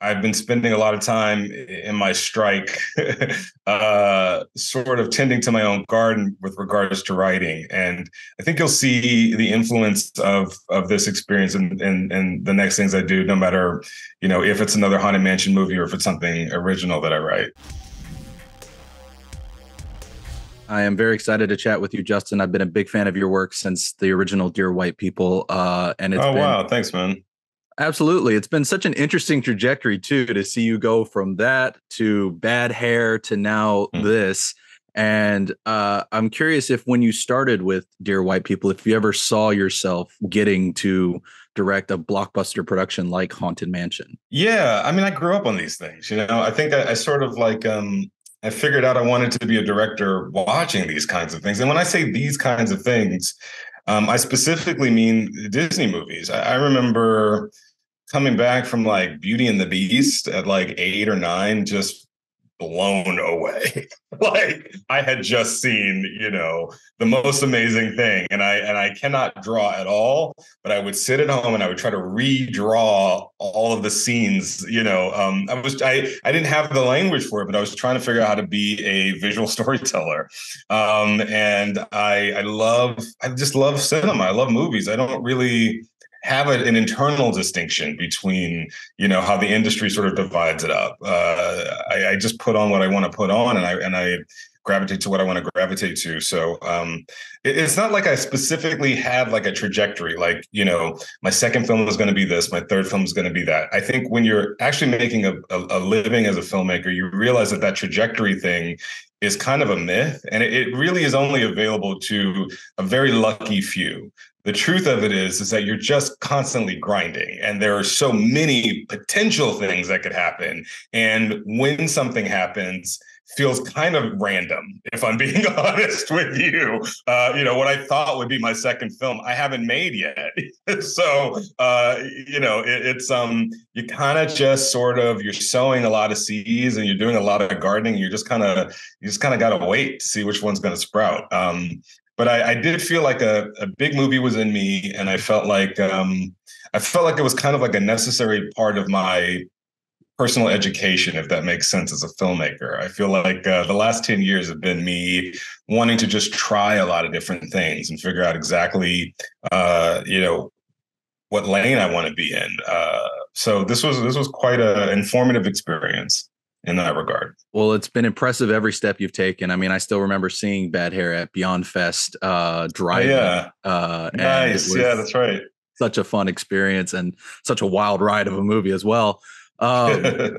I've been spending a lot of time in my strike, sort of tending to my own garden with regards to writing. And I think you'll see the influence of this experience in the next things I do, no matter, if it's another Haunted Mansion movie or if it's something original that I write. I am very excited to chat with you, Justin. I've been a big fan of your work since the original Dear White People. And it's Oh, been wow. Thanks, man. absolutely, it's been such an interesting trajectory too, to see you go from that to Bad Hair to now Hmm. this. And I'm curious if when you started with Dear White People, if you ever saw yourself getting to direct a blockbuster production like Haunted Mansion. Yeah, I mean, I grew up on these things. I think I sort of like I figured out I wanted to be a director watching these kinds of things. And when I say these kinds of things, I specifically mean Disney movies. I remember coming back from like Beauty and the Beast at like 8 or 9, just blown away. Like I had just seen, the most amazing thing. And I cannot draw at all, but I would sit at home and I would try to redraw all of the scenes. I didn't have the language for it, but I was trying to figure out how to be a visual storyteller. And I just love cinema. I love movies. I don't really have an internal distinction between how the industry sort of divides it up. I just put on what I want to put on, and I gravitate to what I want to gravitate to. So it's not like I specifically had like a trajectory, like my second film is going to be this, my third film is going to be that. I think when you're actually making a living as a filmmaker, you realize that trajectory thing is kind of a myth, and it really is only available to a very lucky few. The truth of it is that you're just constantly grinding, and there are so many potential things that could happen. And when something happens, feels kind of random, if I'm being honest with you. What I thought would be my second film, I haven't made yet. So, it's you kind of just sort of you're sowing a lot of seeds and you're doing a lot of gardening. You just kind of got to wait to see which one's going to sprout. But I did feel like a big movie was in me, and I felt like it was kind of like a necessary part of my personal education, if that makes sense, as a filmmaker. I feel like the last 10 years have been me wanting to just try a lot of different things and figure out exactly, what lane I want to be in. So this was quite an informative experience in that regard. Well, it's been impressive every step you've taken. I mean, I still remember seeing Bad Hair at Beyond Fest Oh driving, yeah, and it nice. Yeah, was that's right. such a fun experience and such a wild ride of a movie as well. Um,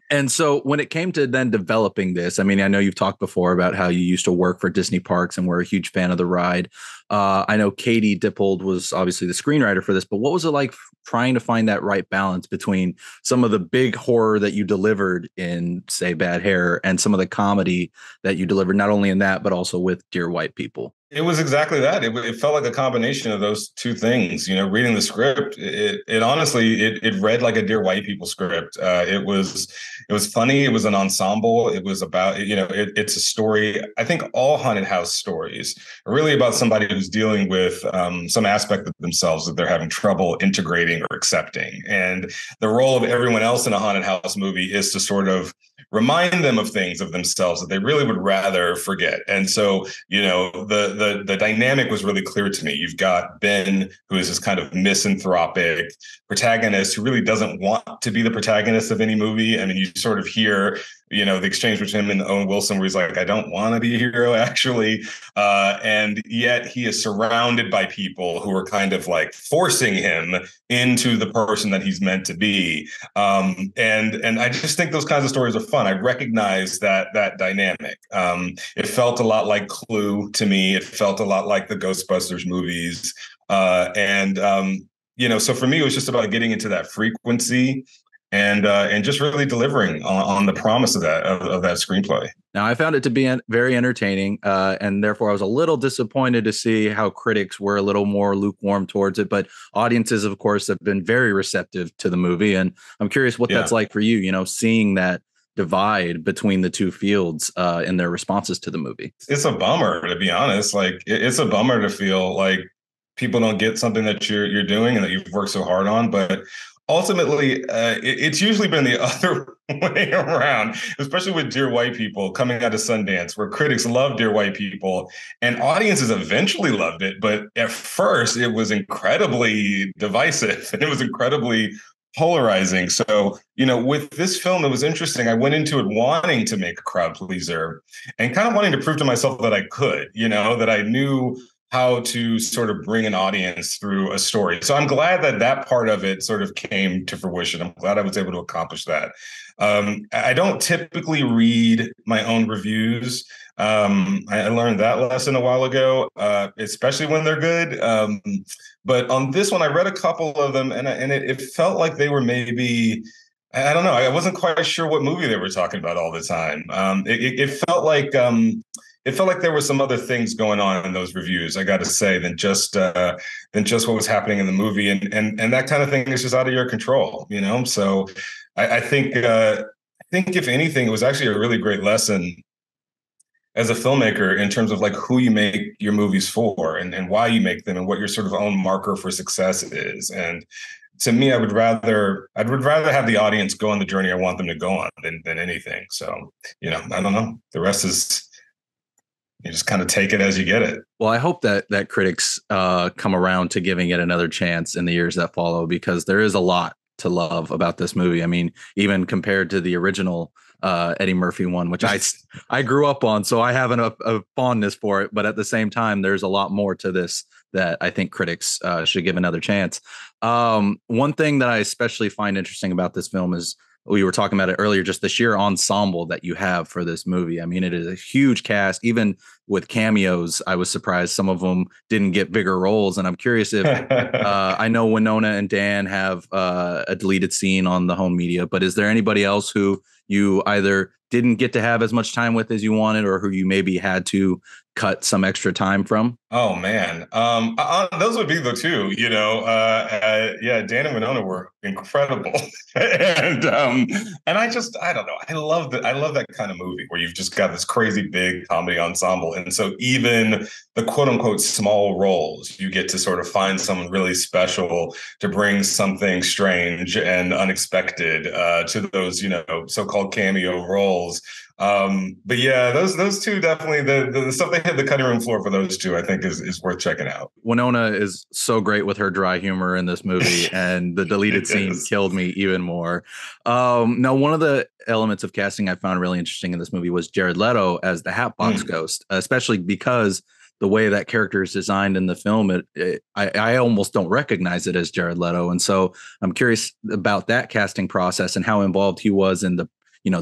and so when it came to then developing this, I mean, I know you've talked before about how you used to work for Disney Parks and were a huge fan of the ride. I know Katie Dippold was obviously the screenwriter for this, but what was it like trying to find that right balance between some of the big horror that you delivered in, say, Bad Hair and some of the comedy that you delivered, not only in that, but also with Dear White People? It was exactly that. It felt like a combination of those two things. Reading the script, it honestly it read like a Dear White People script. It was funny. It was an ensemble. It was about it's a story. I think all haunted house stories are really about somebody who's dealing with some aspect of themselves that they're having trouble integrating or accepting. And the role of everyone else in a haunted house movie is to sort of remind them of things of themselves that they really would rather forget. And so, the dynamic was really clear to me. You've got Ben, who is this kind of misanthropic protagonist who really doesn't want to be the protagonist of any movie. I mean, you sort of hear, the exchange between him and Owen Wilson, where he's like, I don't want to be a hero, actually. And yet he is surrounded by people who are kind of like forcing him into the person that he's meant to be. And I just think those kinds of stories are fun. I recognize that dynamic. It felt a lot like Clue to me. It felt a lot like the Ghostbusters movies. So for me, it was just about getting into that frequency and just really delivering on the promise of that screenplay. Now, I found it to be very entertaining, and therefore I was a little disappointed to see how critics were a little more lukewarm towards it. But audiences, of course, have been very receptive to the movie, and I'm curious what that's Yeah. like for you. Seeing that divide between the two fields in their responses to the movie. It's a bummer, to be honest. Like it's a bummer to feel like people don't get something that you're doing and that you've worked so hard on. But ultimately, it's usually been the other way around, especially with Dear White People coming out of Sundance, where critics loved Dear White People and audiences eventually loved it. But at first, it was incredibly divisive and it was incredibly polarizing. So, with this film, it was interesting. I went into it wanting to make a crowd pleaser and kind of wanting to prove to myself that I could, that I knew how to sort of bring an audience through a story. So I'm glad that that part of it sort of came to fruition. I'm glad I was able to accomplish that. I don't typically read my own reviews. I learned that lesson a while ago, especially when they're good. But on this one, I read a couple of them, and it felt like they were maybe, I don't know, I wasn't quite sure what movie they were talking about all the time. It felt like there were some other things going on in those reviews, I got to say, than just what was happening in the movie, and that kind of thing is just out of your control, So I think if anything, it was actually a really great lesson as a filmmaker in terms of like who you make your movies for and why you make them and what your sort of own marker for success is. And to me, I would rather have the audience go on the journey I want them to go on than anything. So, I don't know. The rest is, you just kind of take it as you get it. Well, I hope that critics come around to giving it another chance in the years that follow, because there is a lot to love about this movie. I mean, even compared to the original Eddie Murphy one, which I grew up on, so I have a fondness for it. But at the same time, there's a lot more to this that I think critics should give another chance. One thing that I especially find interesting about this film is, we were talking about it earlier, just the sheer ensemble that you have for this movie. I mean, it is a huge cast. Even with cameos, I was surprised some of them didn't get bigger roles. And I'm curious if I know Winona and Dan have a deleted scene on the home media, but is there anybody else who you either didn't get to have as much time with as you wanted, or who you maybe had to cut some extra time from? Oh man, those would be the two. Yeah, Dan and Winona were incredible, and I don't know, I love that. I love that kind of movie where you've just got this crazy big comedy ensemble, and so even the quote unquote small roles, you get to sort of find someone really special to bring something strange and unexpected to those so-called cameo roles. But yeah, those two definitely, the stuff they hit the cutting room floor for those two, I think is worth checking out. Winona is so great with her dry humor in this movie, and the deleted scene killed me even more. Now, one of the elements of casting I found really interesting in this movie was Jared Leto as the Hatbox Ghost, especially because the way that character is designed in the film, I almost don't recognize it as Jared Leto. And so I'm curious about that casting process and how involved he was in the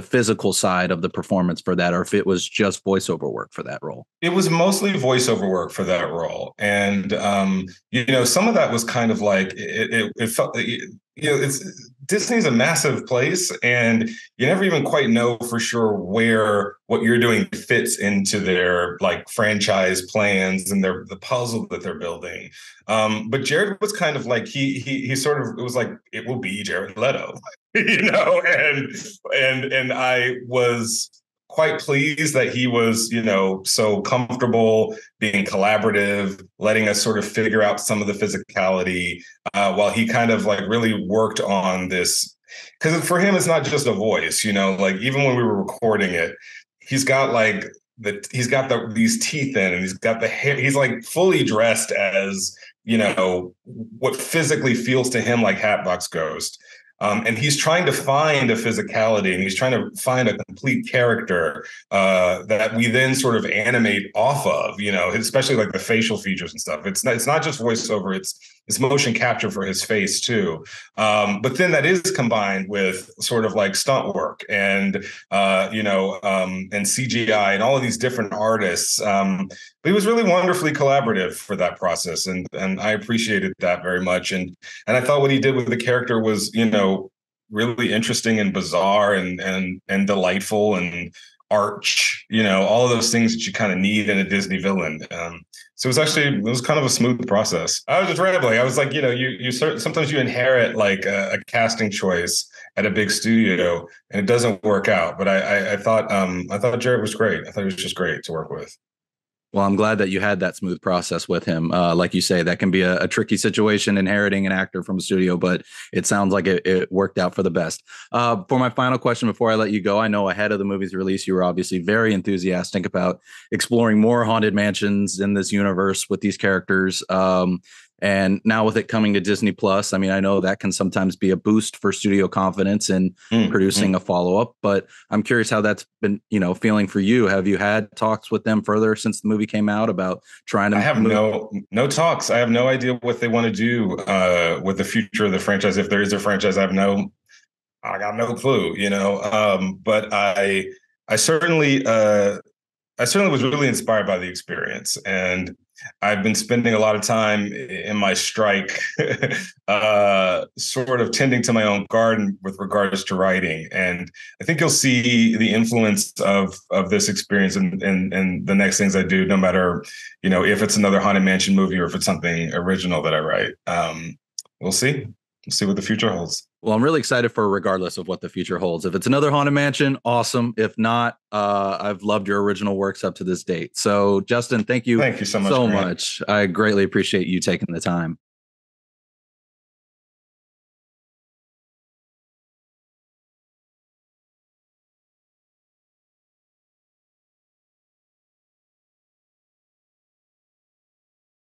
physical side of the performance for that, or if it was just voiceover work for that role. It was mostly voiceover work for that role. And, some of that was kind of like, it felt, Disney's a massive place, and you never even quite know for sure where what you're doing fits into their like franchise plans and the puzzle that they're building. But Jared was kind of like, he sort of, it was like, it will be Jared Leto, and I was quite pleased that he was, so comfortable being collaborative, letting us sort of figure out some of the physicality while he kind of like really worked on this. Because for him, it's not just a voice, like even when we were recording it, he's got like these teeth in, and he's got the hair. He's like fully dressed as, what physically feels to him like Hatbox Ghost. And he's trying to find a physicality, and he's trying to find a complete character that we then sort of animate off of, especially like the facial features and stuff. It's not just voiceover, it's motion capture for his face too. But then that is combined with sort of like stunt work and and CGI and all of these different artists. But he was really wonderfully collaborative for that process, and I appreciated that very much. And I thought what he did with the character was, really interesting and bizarre and delightful and arch, all of those things that you kind of need in a Disney villain. So it was kind of a smooth process. I was just rambling. I was like, sometimes you inherit like a casting choice at a big studio and it doesn't work out. But I thought Jared was great. I thought he was just great to work with. Well, I'm glad that you had that smooth process with him. Like you say, that can be a tricky situation inheriting an actor from a studio, but it sounds like it worked out for the best. For my final question before I let you go, I know ahead of the movie's release, you were obviously very enthusiastic about exploring more haunted mansions in this universe with these characters. And now with it coming to Disney Plus, I mean, I know that can sometimes be a boost for studio confidence in producing a follow-up, but I'm curious how that's been, feeling for you. Have you had talks with them further since the movie came out about trying to I have no talks. I have no idea what they want to do with the future of the franchise. If there is a franchise, I got no clue, but I certainly was really inspired by the experience, and I've been spending a lot of time in my strike, sort of tending to my own garden with regards to writing. And I think you'll see the influence of this experience in the next things I do, no matter, if it's another Haunted Mansion movie or if it's something original that I write. We'll see. We'll see what the future holds. Well, I'm really excited for regardless of what the future holds. If it's another Haunted Mansion, awesome. If not, I've loved your original works up to this date. So, Justin, thank you so much. I greatly appreciate you taking the time.